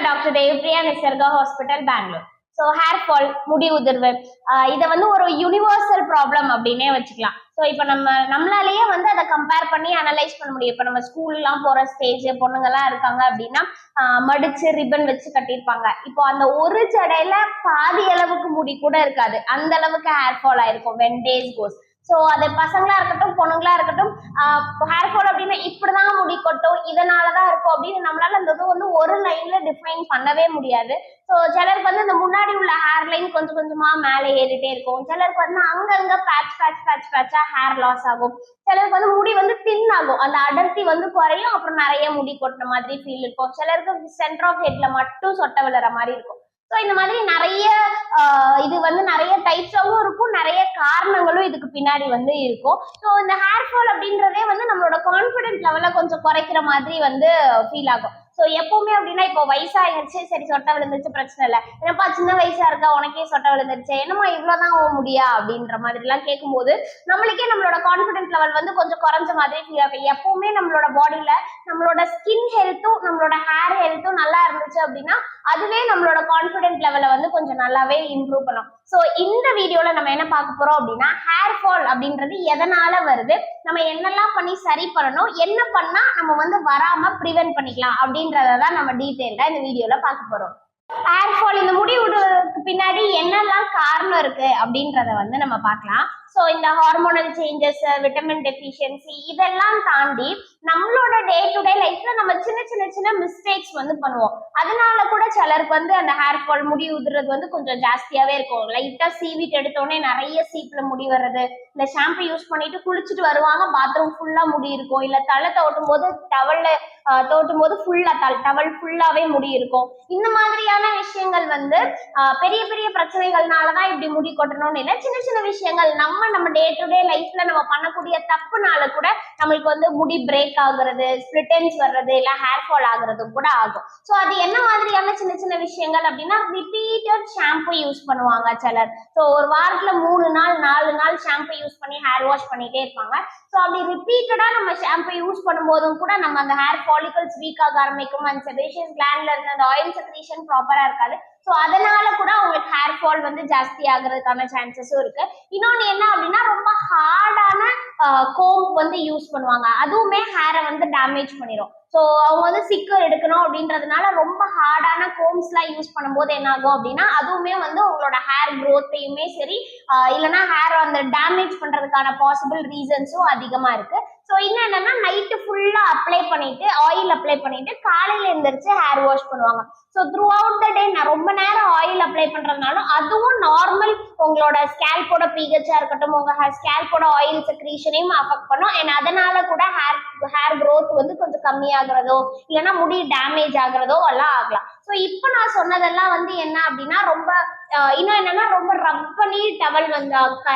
Doctor Devpriya Nisarga hospital Bangalore. So hair fall, முடி உதிர்வு, இதை வந்து ஒரு யூனிவர்சல் ப்ராப்ளம் அப்படின்னே வச்சுக்கலாம். ஸோ இப்போ நம்மளாலேயே வந்து அதை கம்பேர் பண்ணி அனலைஸ் பண்ண முடியும். இப்போ நம்ம ஸ்கூல்லாம் போற ஸ்டேஜ் பொண்ணுங்கெல்லாம் இருக்காங்க அப்படின்னா மடிச்சு ரிப்பன் வச்சு கட்டியிருப்பாங்க. இப்போ அந்த ஒரு ஜடையில பாதி அளவுக்கு முடி கூட இருக்காது, அந்த அளவுக்கு ஹேர் ஃபால் ஆயிருக்கும் வென் டேஸ் கோஸ். ஸோ அது பசங்களா இருக்கட்டும் பொண்ணுங்களா இருக்கட்டும், ஹேர் ஃபால் அப்படின்னா இப்படிதான் முடி கொட்டும், இதனாலதான் இருக்கும் அப்படின்னு நம்மளால அந்த இது வந்து ஒரு லைன்ல டிஃபைன் பண்ணவே முடியாது. ஸோ சிலருக்கு வந்து இந்த முன்னாடி உள்ள ஹேர் லைன் கொஞ்சம் கொஞ்சமா மேலே ஏறிட்டே இருக்கும். சிலருக்கு வந்து அங்கங்க பேட்சா ஹேர் லாஸ் ஆகும். சிலருக்கு வந்து முடி வந்து தின் ஆகும், அந்த அடர்த்தி வந்து குறையும், அப்புறம் நிறைய முடி கொட்டின மாதிரி ஃபீல் இருக்கும். சிலருக்கு சென்டர் ஆஃப் ஹெட்ல மட்டும் சொட்டை விழுற மாதிரி இருக்கும். ஸோ இந்த மாதிரி நிறைய இது வந்து நிறைய டைப்ஸாகவும் இருக்கும், நிறைய காரணங்களும் இதுக்கு பின்னாடி வந்து இருக்கும். ஸோ இந்த ஹேர் ஃபால் அப்படின்றதே வந்து நம்மளோட கான்ஃபிடென்ட் லெவலை கொஞ்சம் குறைக்கிற மாதிரி வந்து ஃபீல் ஆகும். ஸோ எப்பவுமே அப்படின்னா இப்போ வயசாகிடுச்சு, சரி சொட்டை விழுந்துருச்சு பிரச்சனை இல்லை, என்னப்பா சின்ன வயசா இருக்கா உனக்கே சொட்டை விழுந்துருச்சு, என்னம்மா இவ்வளோதான் முடியா அப்படின்ற மாதிரிலாம் கேட்கும்போது நம்மளுக்கே நம்மளோட கான்ஃபிடென்ட் லெவல் வந்து கொஞ்சம் குறைஞ்ச மாதிரி ஃபீல் ஆகும். எப்பவுமே நம்மளோட பாடியில நம்மளோட ஸ்கின் ஹெல்த்தும் நம்மளோட ஹேர் ஹெல்த்தும் நல்லா இருந்துச்சு அப்படின்னா அதுவே நம்மளோட கான்ஃபிடென்ட் லெவலை வந்து கொஞ்சம் நல்லாவே இம்ப்ரூவ் பண்ணும். ஸோ இந்த வீடியோல நம்ம என்ன பார்க்க போறோம் அப்படின்னா ஹேர் ஃபால் அப்படின்றது எதனால வருது, நம்ம என்னெல்லாம் பண்ணி சரி பண்ணணும், என்ன பண்ணா நம்ம வந்து வராம ப்ரிவென்ட் பண்ணிக்கலாம் அப்படின்றதான் நம்ம டீட்டெயில்டா இந்த வீடியோல பார்க்க போறோம். ஹேர் ஃபால், இந்த முடி விடுவதற்கு பின்னாடி என்னெல்லாம் காரணம் இருக்கு அப்படின்றத வந்து நம்ம பார்க்கலாம். ஸோ இந்த ஹார்மோனல் சேஞ்சஸ், விட்டமின் டெஃபிஷியன்சி, இதெல்லாம் தாண்டி நம்மளோட டே டு டே லைஃப்ல நம்ம சின்ன மிஸ்டேக்ஸ் வந்து பண்ணுவோம். அதனால கூட சிலருக்கு வந்து அந்த ஹேர் ஃபால், முடி உதிர்றது வந்து கொஞ்சம் ஜாஸ்தியாவே இருக்கும். லைட்டா சீவிட்டு எடுத்தோடனே நிறைய சீப்ல முடி வர்றது, இல்ல ஷாம்பு யூஸ் பண்ணிட்டு குளிச்சுட்டு வருவாங்க, பாத்ரூம் ஃபுல்லா முடி இருக்கும், இல்ல தலை தோட்டும் போது ஃபுல்லா டவல் ஃபுல்லாவே முடி இருக்கும். இந்த மாதிரியான விஷயங்கள் வந்து பெரிய பெரிய பிரச்சனைகள்னாலதான் இப்படி முடி கொட்டணும்னு இல்லை, சின்ன விஷயங்கள் நம்ம டே டு டே லைஃப்ல நம்ம பண்ணக்கூடிய தப்புனால கூட நம்மளுக்கு வந்து முடி பிரேக் ஆகுறது, ஸ்பிளிட் எண்ட்ஸ் வர்றது, இல்ல ஹேர் ஃபால் ஆகுறதும் கூட ஆகும். ஸோ அது என்ன மாதிரியான சின்ன விஷயங்கள் அப்படின்னா ரிப்பீட்டட் ஷாம்பு யூஸ் பண்ணுவாங்க சிலர். ஸோ ஒரு வாரத்துல 3 நாள் 4 நாள் ஷாம்பு யூஸ் பண்ணி ஹேர் வாஷ் பண்ணிட்டே இருப்பாங்க. ஸோ அப்படி ரிப்பீட்டடா நம்ம ஷாம்பு யூஸ் பண்ணும்போதும் கூட நம்ம அந்த ஹேர் ஃபாலிகல்ஸ் வீக் ஆக ஆரம்பிக்கும், அந்த செபேஷியஸ் கிளாண்ட்ல இருந்த அந்த ஆயில் செக்ரீஷன் ப்ராப்பரா இருக்காது. ஸோ அதனால கூட உங்களுக்கு ஹேர் ஃபால் வந்து ஜாஸ்தி ஆகுறதுக்கான சான்சஸும் இருக்கு. இன்னொன்று என்ன அப்படின்னா ரொம்ப ஹார்டான கோம் வந்து யூஸ் பண்ணுவாங்க, அதுவுமே ஹேரை வந்து டேமேஜ் பண்ணிடும். ஸோ அவங்க வந்து சிக்கர் எடுக்கணும் அப்படின்றதுனால ரொம்ப ஹார்டான கோம்ஸ்லாம் யூஸ் பண்ணும்போது என்ன ஆகும் அப்படின்னா அதுவுமே வந்து உங்களோட ஹேர் க்ரோத்தையுமே சரி, இல்லைன்னா ஹேர் அந்த டேமேஜ் பண்றதுக்கான பாசிபிள் ரீசன்ஸும் அதிகமா இருக்கு. ஸோ இன்னும் என்னன்னா நைட்டு ஃபுல்லா ஆயில் அப்ளை பண்ணிட்டு காலையில எழுந்திரிச்சு ஹேர் வாஷ் பண்ணுவாங்க. ஸோ த்ரூ அவுட் த டே நான் ரொம்ப நேரம் ஆயில் அப்ளை பண்றதுனாலும் அதுவும் நார்மல் உங்களோட ஸ்கேல்போட பிஹெச்சா இருக்கட்டும், உங்க ஸ்கேல்போட ஆயில் செக்ரீஷனையும் அஃபெக்ட் பண்ணும். அண்ட் அதனால கூட ஹேர் க்ரோத் வந்து கொஞ்சம் கம்மியாகிறதோ இல்லைன்னா முடி டேமேஜ் ஆகுறதோ எல்லாம் ஆகலாம். ஸோ இப்போ நான் சொன்னதெல்லாம் வந்து என்ன அப்படின்னா ரொம்ப இன்னும் என்னன்னா ரொம்ப ரப் பண்ணி டவல் வந்து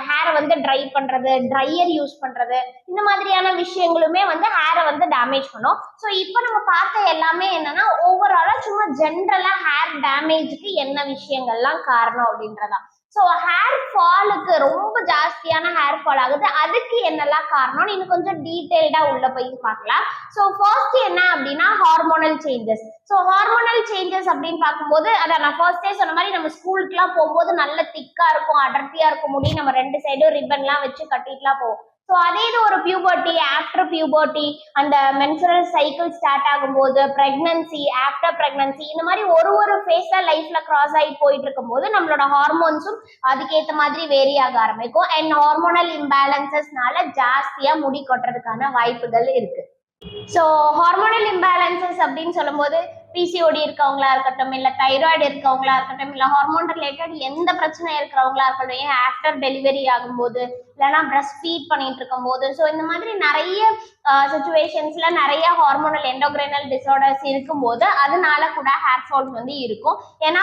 ஹேரை வந்து ட்ரை பண்றது, ட்ரையர் யூஸ் பண்றது, இந்த மாதிரியான விஷயங்களுமே வந்து ஹேரை வந்து டேமேஜ் பண்ணும். ஸோ இப்போ நம்ம பார்த்த எல்லாமே என்னன்னா ஓவராலா சும்மா ஜென்ரலா ஹேர் டேமேஜுக்கு என்ன விஷயங்கள்லாம் காரணம் அப்படின்றதா. ஸோ ஹேர் ஃபாலுக்கு ரொம்ப ஜாஸ்தியான ஹேர் ஃபால் ஆகுது, அதுக்கு என்னெல்லாம் காரணம்னு இன்னும் கொஞ்சம் டீட்டெயில்டா உள்ள போய் பார்க்கலாம். ஸோ ஃபர்ஸ்ட் என்ன அப்படின்னா hormonal changes. So hormonal changes அப்படின்னு பார்க்கும்போது அதான் நான் ஃபர்ஸ்டே சொன்ன மாதிரி நம்ம ஸ்கூலுக்குலாம் போகும்போது நல்ல திக்கா இருக்கும், அடர்த்தியா இருக்கும் முடி, நம்ம 2 சைடும் ரிப்பன்லாம் வச்சு கட்டிட்டுலாம் போவோம். ஸோ அதே இது ஒரு பியூபர்ட்டி, ஆஃப்டர் பியூபர்ட்டி, அந்த மென்சுரல் சைக்கிள் ஸ்டார்ட் ஆகும்போது, பிரெக்னன்சி, ஆஃப்டர் பிரெக்னன்சி, இந்த மாதிரி ஒரு ஃபேஸ்ல லைஃப்ல கிராஸ் ஆகி போயிட்டு இருக்கும் போது நம்மளோட ஹார்மோன்ஸும் அதுக்கேற்ற மாதிரி வேரி ஆக ஆரம்பிக்கும். அண்ட் ஹார்மோனல் இம்பேலன்சஸ்னால ஜாஸ்தியா முடி கொட்டுறதுக்கான வாய்ப்புகள் இருக்கு. ஸோ ஹார்மோனல் இம்பேலன்சஸ் அப்படின்னு சொல்லும்போது பிசிஓடி இருக்கவங்களா இருக்கட்டும், இல்லை தைராய்டு இருக்கவங்களா இருக்கட்டும், இல்லை ஹார்மோன் ரிலேட்டட் எந்த பிரச்சனை இருக்கிறவங்களா இருக்கட்டும், ஏன் ஆஃப்டர் டெலிவரி ஆகும்போது இல்லைன்னா பிரஸ்ட் ஃபீட் பண்ணிட்டு இருக்கும் போது, ஸோ இந்த மாதிரி நிறைய சுச்சுவேஷன்ஸ்ல நிறைய ஹார்மோனல் எண்டோக்ரைனல் டிசார்டர்ஸ் இருக்கும்போது அதனால கூட ஹேர் ஃபால் வந்து இருக்கும். ஏன்னா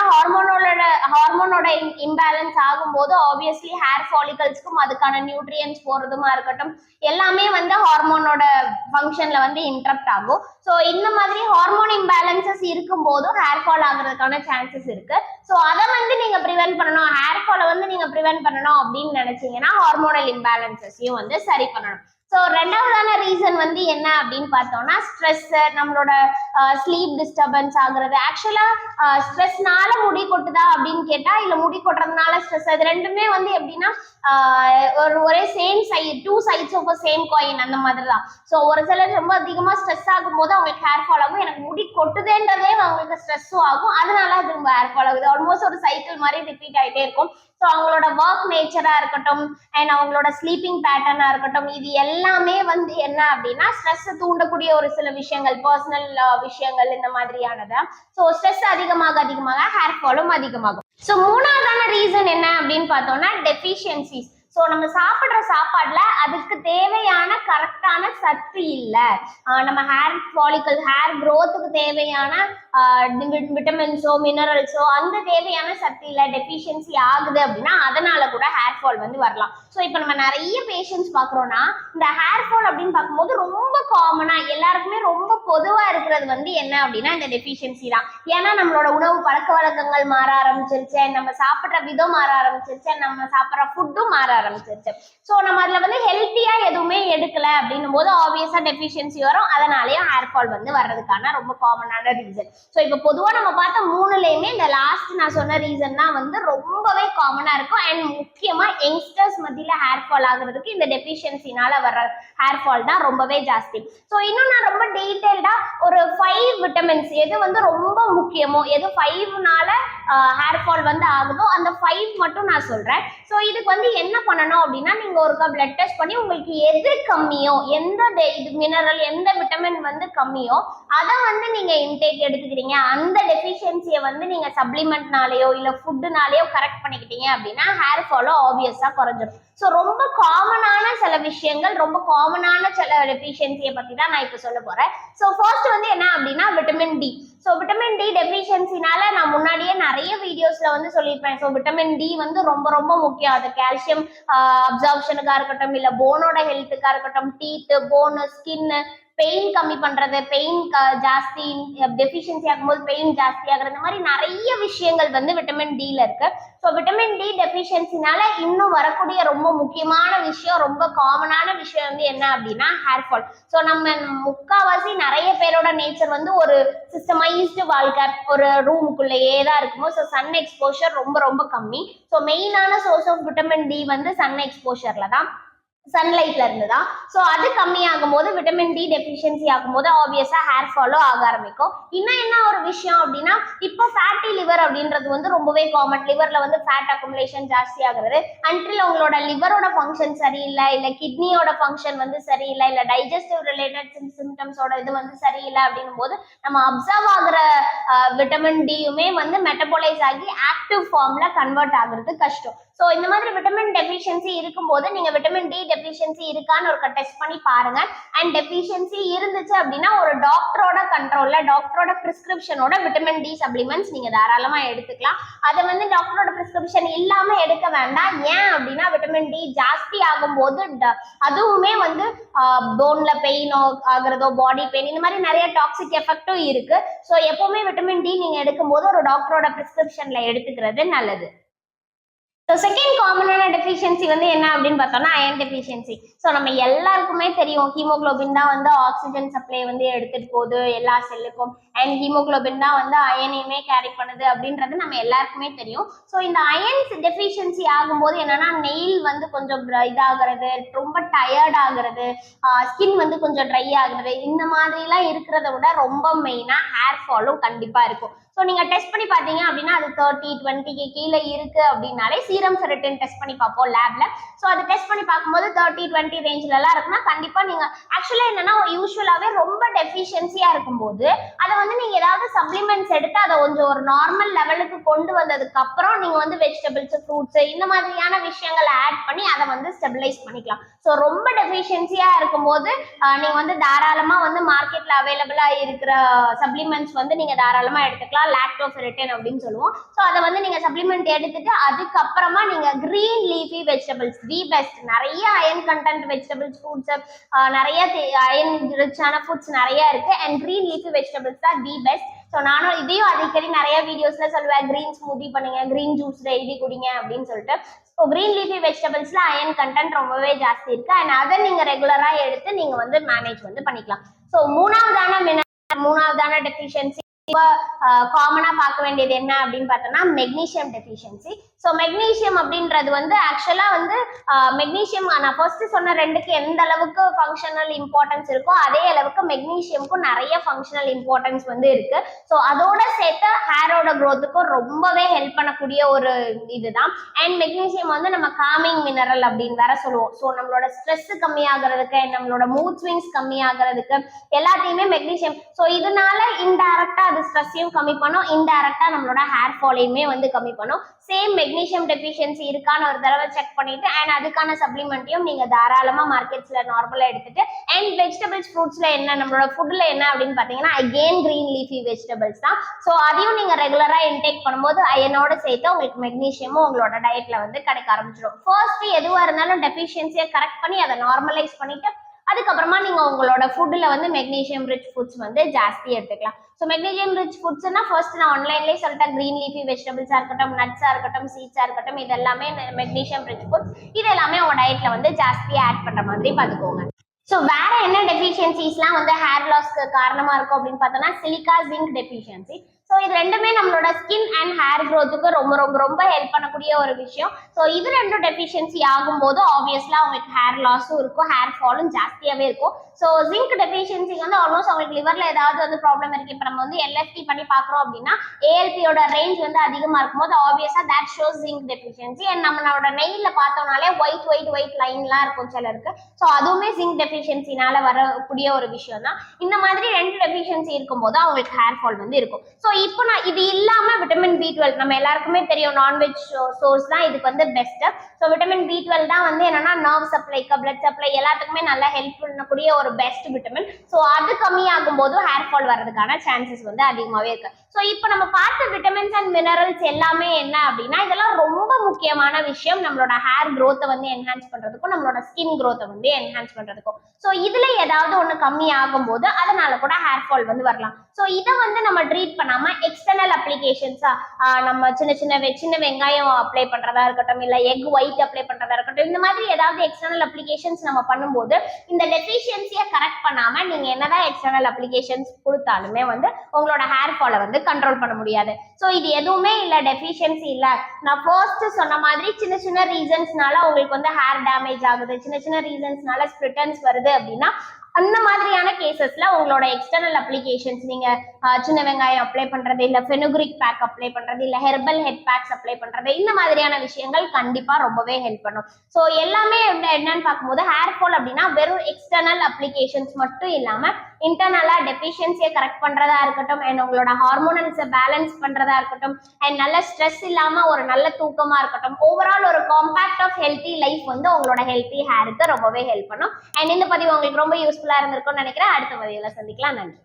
ஹார்மோனோட இம்பேலன்ஸ் ஆகும்போது ஆப்வியஸ்லி ஹேர் ஃபாலிகல்ஸ்க்கும் அதுக்கான நியூட்ரியன்ஸ் போறதுமா இருக்கட்டும் எல்லாமே வந்து ஹார்மோனோட ஃபங்க்ஷன்ல வந்து இன்டரப்ட் ஆகும். ஸோ இந்த மாதிரி ஹார்மோன் இம்பேலன்சஸ் இருக்கும் போதும் ஹேர் ஃபால் ஆகுறதுக்கான சான்சஸ் இருக்கு. ஸோ அதை வந்து நீங்க ப்ரிவென்ட் பண்ணணும், ஹேர் ஃபாலை வந்து நீங்க ப்ரிவென்ட் பண்ணணும் அப்படின்னு நினைச்சீங்கன்னா ஹார்மோனல் இம்பேலன்சஸையும் வந்து சரி பண்ணணும். ஸோ ரெண்டாவதான ரீசன் வந்து என்ன அப்படின்னு பார்த்தோம்னா ஸ்ட்ரெஸ், நம்மளோட ஸ்லீப் டிஸ்டர்பன்ஸ் ஆகுறது. ஆக்சுவலா ஸ்ட்ரெஸ்னால முடி கொட்டுதா அப்படின்னு கேட்டா இல்ல முடி கொட்டுறதுனால ஸ்ட்ரெஸ், அது ரெண்டுமே வந்து எப்படின்னா ஒரே same side, two sides of same coin அந்த மாதிரி தான். ஸோ ஒரு சிலர் ரொம்ப அதிகமா ஸ்ட்ரெஸ் ஆகும் போது அவங்களுக்கு ஹேர் ஃபால் ஆகும், எனக்கு முடி கொட்டுதேன்றதே அவங்களுக்கு ஸ்ட்ரெஸ்ஸும் ஆகும், அதனால திரும்ப ஹேர் ஃபால் ஆகுது. ஆல்மோஸ்ட் ஒரு சைக்கிள் மாதிரி ரிப்பீட் ஆகிட்டே இருக்கும். ஸோ அவங்களோட ஒர்க் நேச்சரா இருக்கட்டும் அண்ட் அவங்களோட ஸ்லீப்பிங் பேட்டர்னா இருக்கட்டும், இது எல்லாமே வந்து என்ன அப்படின்னா ஸ்ட்ரெஸ் தூண்டக்கூடிய ஒரு சில விஷயங்கள், பர்சனல் விஷயங்கள் இந்த மாதிரியானது. ஸோ ஸ்ட்ரெஸ் அதிகமாக ஹேர் ஃபாலும் அதிகமாகும். ஸோ மூணாவதான ரீசன் என்ன அப்படின்னு பார்த்தோம்னா டெஃபிஷியன்சிஸ். ஸோ நம்ம சாப்பிட்ற சாப்பாடுல அதுக்கு தேவையான கரெக்டான சத்து இல்லை. நம்ம ஹேர் ஃபாலிக்கல், ஹேர் க்ரோத்துக்கு தேவையான விட்டமின்ஸோ மினரல்ஸோ அந்த தேவையான சத்து இல்லை, டெஃபிஷியன்சி ஆகுது அப்படின்னா அதனால கூட ஹேர் ஃபால் வந்து வரலாம். ஸோ இப்போ நம்ம நிறைய பேஷண்ட்ஸ் பார்க்குறோம்னா இந்த ஹேர் ஃபால் அப்படின்னு பார்க்கும்போது ரொம்ப காமனாக எல்லாருக்குமே ரொம்ப பொதுவாக இருக்கிறது வந்து என்ன அப்படின்னா இந்த டெஃபிஷியன்சி தான். ஏன்னா நம்மளோட உணவு பழக்க வழக்கங்கள் மாற ஆரம்பிச்சிருச்சு, நம்ம சாப்பிட்ற விதம் மாற ஆரம்பிச்சிருச்சு, நம்ம சாப்பிட்ற ஃபுட்டும் மாற ஆரம்பிச்சிருச்சு. ஸோ நம்ம அதில் வந்து ஹெல்த்தியா எதுவுமே எடுக்கல அப்படின்னும் போது ஆப்வியஸா டெஃபிஷியன்சி வரும், அதனாலேயே ஹேர் ஃபால் வந்து வர்றதுக்கான ரொம்ப காமனான ரீசன். ஸோ இப்போ பொதுவாக நம்ம பார்த்த மூணுலையுமே இந்த லாஸ்ட் நான் சொன்ன ரீசன் தான் வந்து ரொம்பவே காமனா இருக்கும். அண்ட் முக்கியமா யங்ஸ்டர்ஸ் மத்தியில ஹேர் ஃபால் ஆகுறதுக்கு இந்த டெஃபிஷியன்சினால வர்ற ஹேர் ஃபால் தான் ரொம்பவே ஜாஸ்தி. ஸோ இன்னும் நான் ரொம்ப டீட்டெயில்டா ஒரு 5 விட்டமின்ஸ் எது வந்து ரொம்ப முக்கியமோ, எது 5னால ஹேர் ஃபால் வந்து ஆகுதோ அந்த 5 மட்டும் நான் சொல்றேன். ஸோ இதுக்கு வந்து என்ன பண்ணணும் அப்படின்னா நீங்க ஒருக்கா பிளட் டெஸ்ட் பண்ணி உங்களுக்கு எது கம்மியோ, எந்த இது மினரல் எந்த விட்டமின் வந்து கம்மியோ அதை வந்து நீங்க இன்டேக் எடுத்துக்கிறீங்க, அந்த டெஃபிஷியன்சியை வந்து நீங்க சப்ளிமெண்ட்னாலேயோ இல்ல ஃபுட்டுனாலேயோ கரெக்ட் பண்ணிக்கிட்டீங்க அப்படின்னா ஹேர் ஃபாலோ ஆப்வியஸா குறைஞ்சிடும். ஸோ ரொம்ப காமனான சில விஷயங்கள், ரொம்ப காமனான சில டெஃபிஷியன்சியை பத்தி தான் நான் இப்போ சொல்ல போறேன். ஸோ ஃபர்ஸ்ட் வந்து என்ன அப்படின்னா vitamin D. So vitamin D டெஃபிஷியன்சினால நான் முன்னாடியே நிறைய வீடியோஸ்ல வந்து சொல்லியிருப்பேன். ஸோ விட்டமின் டி வந்து ரொம்ப ரொம்ப முக்கியம். அது கால்சியம் அப்சார்ப்ஷனுக்கா இருக்கட்டும் இல்ல போனோட ஹெல்த்துக்கா இருக்கட்டும், டீத், போனு, ஸ்கின்னு, பெயின் கம்மி பண்றது, பெயின் ஜாஸ்தி டெஃபிஷியன்சி ஆகும்போது பெயின் ஜாஸ்தி ஆகுறது, இந்த மாதிரி நிறைய விஷயங்கள் வந்து விட்டமின் டில இருக்கு. ஸோ விட்டமின் டி டெஃபிஷியன்சினால இன்னும் வரக்கூடிய ரொம்ப முக்கியமான விஷயம், ரொம்ப காமனான விஷயம் வந்து என்ன அப்படின்னா ஹேர் ஃபால். ஸோ நம்ம முக்காவாசி நிறைய பேரோட நேச்சர் வந்து ஒரு சிஸ்டமைஸ்டு வாழ்க்கை, ஒரு ரூமுக்குள்ளேயே தான் இருக்குமோ. ஸோ சன் எக்ஸ்போஷர் ரொம்ப ரொம்ப கம்மி. ஸோ மெயினான சோர்ஸ் ஆஃப் விட்டமின் டி வந்து சன் எக்ஸ்போஷர்ல தான், சன்லைட்ல இருந்து தான். ஸோ அது கம்மியாகும் போது விட்டமின் டி டெஃபிஷியன்சி ஆகும்போது ஆப்வியஸா ஹேர் ஃபாலோ ஆக ஆரம்பிக்கும். இன்னும் என்ன ஒரு விஷயம் அப்படின்னா இப்போ ஃபேட்டி லிவர் அப்படின்றது வந்து ரொம்பவே காமன். லிவர்ல வந்து ஃபேட் அக்குமுலேஷன் ஜாஸ்தி ஆகுறது அன்டில் உங்களோட லிவரோட ஃபங்க்ஷன் சரியில்லை, இல்லை கிட்னியோட ஃபங்க்ஷன் வந்து சரியில்லை, இல்லை டைஜஸ்டிவ் ரிலேட்டட் சிம்டம்ஸோட இது வந்து சரியில்லை அப்படின்னும் போது நம்ம அப்சர்வ் ஆகுற விட்டமின் டியுமே வந்து மெட்டபோலைஸ் ஆகி ஆக்டிவ் ஃபார்ம்ல கன்வெர்ட் ஆகுறது கஷ்டம். ஸோ இந்த மாதிரி விட்டமின் டெஃபிஷியன்சி இருக்கும்போது நீங்க விட்டமின் டி டெஃபிஷியன்சி இருக்கான்னு ஒரு டெஸ்ட் பண்ணி பாருங்க. அண்ட் டெஃபிஷியன்சி இருந்துச்சு அப்படின்னா ஒரு டாக்டரோட கண்ட்ரோல்ல, டாக்டரோட பிரிஸ்கிரிப்ஷனோட விட்டமின் டி சப்ளிமெண்ட்ஸ் நீங்க தாராளமா எடுத்துக்கலாம். அதை வந்து டாக்டரோட பிரிஸ்கிரிப்ஷன் இல்லாம எடுக்க வேண்டாம். ஏன் அப்படின்னா விட்டமின் டி ஜாஸ்தி ஆகும்போது அதுவுமே வந்து போன்ல பெயின் ஆகுறதோ, பாடி பெயின், இந்த மாதிரி நிறைய டாக்ஸிக் எஃபெக்டும் இருக்கு. ஸோ எப்பவுமே விட்டமின் டி நீங்க எடுக்கும்போது ஒரு டாக்டரோட பிரிஸ்கிரிப்ஷன்ல எடுத்துக்கிறது நல்லது. ஸோ செகண்ட் காமனான டெஃபிஷியன்சி வந்து என்ன அப்படின்னு பார்த்தோம்னா அயன் டெஃபிஷியன்சி. ஸோ நம்ம எல்லாருக்குமே தெரியும் ஹீமோகுளோபின் தான் வந்து ஆக்சிஜன் சப்ளை வந்து எடுத்துட்டு போகுது எல்லா செல்லுக்கும், அண்ட் ஹீமோகுளோபின் தான் வந்து அயனையுமே கேரி பண்ணுது அப்படின்றது நம்ம எல்லாருக்குமே தெரியும். ஸோ இந்த அயன்ஸ் டெஃபிஷியன்சி ஆகும்போது என்னன்னா நெயில் வந்து கொஞ்சம் இதாகிறது, ரொம்ப டயர்ட் ஆகுறது, ஸ்கின் வந்து கொஞ்சம் ட்ரை ஆகுறது, இந்த மாதிரிலாம் இருக்கிறத விட ரொம்ப மெயினா ஹேர் ஃபாலும் கண்டிப்பா இருக்கும். ஸோ நீங்க டெஸ்ட் பண்ணி பார்த்தீங்க அப்படின்னா அது 30-20க்கு கீழே இருக்கு அப்படின்னாலே சீரம் ஃபெரிட்டின் டெஸ்ட் பண்ணி பார்ப்போம் லேப்ல. ஸோ அது டெஸ்ட் பண்ணி பார்க்கும்போது 30-20 ரேஞ்சில எல்லாம் இருக்குன்னா கண்டிப்பா நீங்க ஆக்சுவலா என்னன்னா யூஸ்வலாவே ரொம்ப டெஃபிஷியன்சியா இருக்கும்போது அதை வந்து நீங்க ஏதாவது சப்ளிமெண்ட்ஸ் எடுத்து அதை கொஞ்சம் ஒரு நார்மல் லெவலுக்கு கொண்டு வந்ததுக்கு அப்புறம் நீங்க வந்து வெஜிடபிள்ஸ், ஃப்ரூட்ஸ் இந்த மாதிரியான விஷயங்களை ஆட் பண்ணி அதை வந்து ஸ்டெபிலைஸ் பண்ணிக்கலாம். ஸோ ரொம்ப டெஃபிஷியன்சியா இருக்கும்போது நீங்க வந்து தாராளமா வந்து மார்க்கெட்ல அவைலபிளா இருக்கிற சப்ளிமெண்ட்ஸ் வந்து நீங்க தாராளமா எடுத்துக்கலாம். லாக்டோஃபெரிட்டின் அப்படின்னு சொல்லுவோம். ஸோ அதை வந்து நீங்க சப்ளிமெண்ட் எடுத்துட்டு அதுக்கப்புறமா நீங்க green leafy vegetables the best, நிறைய அயன் கண்டென்ட் வெஜிடபிள்ஸ், ஃப்ரூட்ஸ், நிறைய அயன் ரிச்சான ஃபுட்ஸ் நிறைய இருக்கு. அண்ட் கிரீன் லீஃபி வெஜிடபிள்ஸ் தான் தி பெஸ்ட். ஸோ நானும் இதையும் அடிக்கடி நிறைய வீடியோஸ்ல சொல்லுவேன், கிரீன் ஸ்மூதி பண்ணுங்க, கிரீன் ஜூஸ் டெய்லி குடிங்க அப்படின்னு சொல்லிட்டு. ஸோ கிரீன் லீஃபி வெஜிடபிள்ஸ்ல அயன் கண்டென்ட் ரொம்பவே ஜாஸ்தி இருக்கு அண்ட் அதை நீங்க ரெகுலரா எடுத்து நீங்க வந்து மேனேஜ் வந்து பண்ணிக்கலாம். ஸோ மூணாவதான டெஃபிஷியன்சி காமனா பார்க்க வேண்டியது என்ன அப்படின்னு பார்த்தோம்னா மெக்னீஷியம் டெஃபிஷியன்சி. ஸோ மெக்னீஷியம் அப்படின்றது வந்து ஆக்சுவலா வந்து மெக்னீஷியம் நான் ஃபர்ஸ்ட் சொன்ன ரெண்டுக்கு எந்த அளவுக்கு ஃபங்க்ஷனல் இம்பார்ட்டன்ஸ் இருக்கோ அதே அளவுக்கு மெக்னீஷியமுக்கும் நிறைய ஃபங்க்ஷனல் இம்பார்ட்டன்ஸ் வந்து இருக்கு. ஸோ அதோட சேர்த்து ஹேரோட க்ரோத்துக்கும் ரொம்பவே ஹெல்ப் பண்ணக்கூடிய ஒரு இதுதான். அண்ட் மெக்னீஷியம் வந்து நம்ம காமிங் மினரல் அப்படின்னு வேற சொல்லுவோம். ஸோ நம்மளோட ஸ்ட்ரெஸ் கம்மியாகிறதுக்கு நம்மளோட மூட் ஸ்விங்ஸ் கம்மியாகிறதுக்கு எல்லாத்தையுமே மெக்னீஷியம். ஸோ இதனால இன்டைரக்டா அது ஸ்ட்ரெஸ்ஸையும் கம்மி பண்ணும், இன்டைரக்டா நம்மளோட ஹேர் ஃபாலையுமே வந்து கம்மி பண்ணும். சேம் மெக்னீஷியம் டெஃபிஷியன்சி இருக்கான்னு ஒரு தடவை செக் பண்ணிட்டு அண்ட் அதுக்கான சப்ளிமெண்ட்டையும் நீங்க தாராளமா மார்க்கெட்ஸ்ல நார்மலா எடுத்துட்டு அண்ட் வெஜிடபிள்ஸ் ஃப்ரூட்ஸ்ல என்ன நம்மளோட ஃபுட்ல என்ன அப்படின்னு பாத்தீங்கன்னா அகெயின் கிரீன் லீஃபி வெஜிடபிள்ஸ் தான். ஸோ அதையும் நீங்க ரெகுலரா இன்டேக் பண்ணும்போது அயனோட சேர்த்து உங்களுக்கு மெக்னீஷியமும் உங்களோட டயட்ல வந்து கிடைக்க ஆரம்பிச்சிடும். ஃபர்ஸ்ட் எதுவா இருந்தாலும் டெஃபிஷியன்சியை கரெக்ட் பண்ணி அதை நார்மலைஸ் பண்ணிட்டு அதுக்கப்புறமா நீங்க உங்களோட ஃபுட்ல வந்து மெக்னீஷியம் ரிச் ஃபுட்ஸ் வந்து ஜாஸ்தி எடுத்துக்கலாம். ஸோ மெக்னீஷியம் ரிச் ஃபுட்ஸ்னா ஃபர்ஸ்ட் நான் ஆன்லைன்லேயே சொல்லிட்டேன், கிரீன் லீஃபி வெஜிடபிள்ஸா இருக்கட்டும், நட்ஸா இருக்கட்டும், சீட்ஸா இருக்கட்டும், இது எல்லாமே மெக்னீஷியம் ரிச் ஃபுட்ஸ். இது எல்லாமே உங்க டயட்ல வந்து ஜாஸ்தியா ஆட் பண்ற மாதிரி பார்த்துக்கோங்க. ஸோ வேற என்ன டெஃபிஷியன்சிஸ்லாம் வந்து ஹேர் லாஸ்க்கு காரணமா இருக்கும் அப்படின்னு பார்த்தோம்னா சிலிக்கா ஜிங்க் டெஃபிஷியன்சி. ஸோ இது ரெண்டுமே நம்மளோட ஸ்கின் அண்ட் ஹேர் க்ரோத்துக்கு ரொம்ப ரொம்ப ரொம்ப ஹெல்ப் பண்ணக்கூடிய ஒரு விஷயம். ஸோ இது ரெண்டும் டெஃபிஷியன்சி ஆகும்போது ஆப்வியஸ்லா உங்களுக்கு ஹேர் லாஸும் இருக்கும், ஹேர் ஃபாலும் ஜாஸ்தியாகவே இருக்கும். ஸோ ஜிங்க் டெஃபிஷியன்சி வந்து ஆல்மோஸ்ட் அவங்களுக்கு லிவர்ல ஏதாவது வந்து ப்ராப்ளம் இருக்கு. இப்போ நம்ம வந்து எல்எஃப்டி பண்ணி பார்க்குறோம் அப்படின்னா ஏஎல்பியோட ரேஞ்ச் வந்து அதிகமாக இருக்கும்போது ஆப்வியஸா that shows zinc deficiency. And நம்மளோட நெயில பார்த்தோம்னாலே ஒயிட் லைன்லாம் இருக்கும் சிலருக்கு. ஸோ அதுவுமே ஜிங்க் டெஃபிஷியன்சினால வரக்கூடிய ஒரு விஷயம் தான். இந்த மாதிரி ரெண்டு டெஃபிஷியன்சி இருக்கும்போது அவங்களுக்கு ஹேர் ஃபால் வந்து இருக்கும். ஸோ இப்போ நான் இது இல்லாம விட்டமின் B12 நம்ம எல்லாருக்குமே தெரியும், நான்வெஜ் சோர்ஸ் தான் இதுக்கு வந்து பெஸ்ட். ஸோ விட்டமின் B12 தான் வந்து என்னன்னா நர்வ் சப்ளைக்கு பிளட் சப்ளை எல்லாத்துக்குமே நல்லா ஹெல்ப் பண்ணக்கூடிய ஒரு பெஸ்ட் விட்டமின். ஸோ அது கம்மியாகும் போது ஹேர் ஃபால் வர்றதுக்கான சான்சஸ் வந்து அதிகமாகவே இருக்கு. ஸோ இப்போ நம்ம பார்த்த விட்டமின்ஸ் அண்ட் மினரல்ஸ் எல்லாமே என்ன அப்படின்னா இதெல்லாம் ரொம்ப முக்கியமான விஷயம் நம்மளோட ஹேர் க்ரோத்தை வந்து என்ஹான்ஸ் பண்றதுக்கும் நம்மளோட ஸ்கின் க்ரோத்தை வந்து என்ஹான்ஸ் பண்றதுக்கும். ஸோ இதுல ஏதாவது ஒன்று கம்மி ஆகும் போது அதனால கூட ஹேர் ஃபால் வந்து வரலாம். ஸோ இதை வந்து நம்ம ட்ரீட் பண்ணாம எக்ஸ்டர்னல் அப்ளிகேஷன்ஸா நம்ம சின்ன வெங்காயம் அப்ளை பண்றதா இருக்கட்டும், இல்ல எக் ஒயிட் அப்ளை பண்றதா இருக்கட்டும், இந்த மாதிரி ஏதாவது எக்ஸ்டர்னல் அப்ளிகேஷன்ஸ் நம்ம பண்ணும்போது இந்த டெஃபிஷியன்சியை கரெக்ட் பண்ணாம நீங்க என்னதான் எக்ஸ்டர்னல் அப்ளிகேஷன்ஸ் கொடுத்தாலுமே வந்து உங்களோட ஹேர் ஃபாலை வந்து கண்ட்ரோல் பண்ண முடியாது. ஸோ இது எதுவுமே இல்ல டெஃபிஷியன்சி இல்ல, நான் ஃபர்ஸ்ட் சொன்ன மாதிரி சின்ன ரீசன்ஸ்னால உங்களுக்கு வந்து ஹேர் டேமேஜ் ஆகுது, சின்ன ரீசன்ஸ்னால ஸ்பிளிட்டன்ஸ் வருது அப்படின்னா அந்த மாதிரியான கேசஸ்ல உங்களோட எக்ஸ்டர்னல் அப்ளிகேஷன்ஸ் நீங்க சின்ன வெங்காயம் அப்ளை பண்றது, இல்ல ஃபெனுக்ரிக் பேக் அப்ளை பண்றது, இல்ல ஹெர்பல் ஹெட் பேக்ஸ் அப்ளை பண்றது, இந்த மாதிரியான விஷயங்கள் கண்டிப்பா ரொம்பவே ஹெல்ப் பண்ணும். ஸோ எல்லாமே என்னன்னு பார்க்கும்போது ஹேர் ஃபால் அப்படின்னா வெறும் எக்ஸ்டர்னல் அப்ளிகேஷன்ஸ் மட்டும் இல்லாம இன்டர்னலா டெஃபிஷியன்சியை கரெக்ட் பண்றதா இருக்கட்டும், அண்ட் உங்களோட ஹார்மோனல்ஸை பேலன்ஸ் பண்றதா இருக்கட்டும், அண்ட் நல்ல ஸ்ட்ரெஸ் இல்லாம ஒரு நல்ல தூக்கமா இருக்கட்டும், ஓவரால் ஒரு காம்பாக்ட் ஆஃப் ஹெல்த்தி லைஃப் வந்து உங்களோட ஹெல்த்தி ஹேருக்கு ரொம்பவே ஹெல்ப் பண்ணும். அண்ட் இந்த பதிவு உங்களுக்கு ரொம்ப யூஸ்ஃபுல்லா இருந்திருக்கும்னு நினைக்கிறேன். அடுத்த பதிவுல சந்திக்கலாம். நன்றி.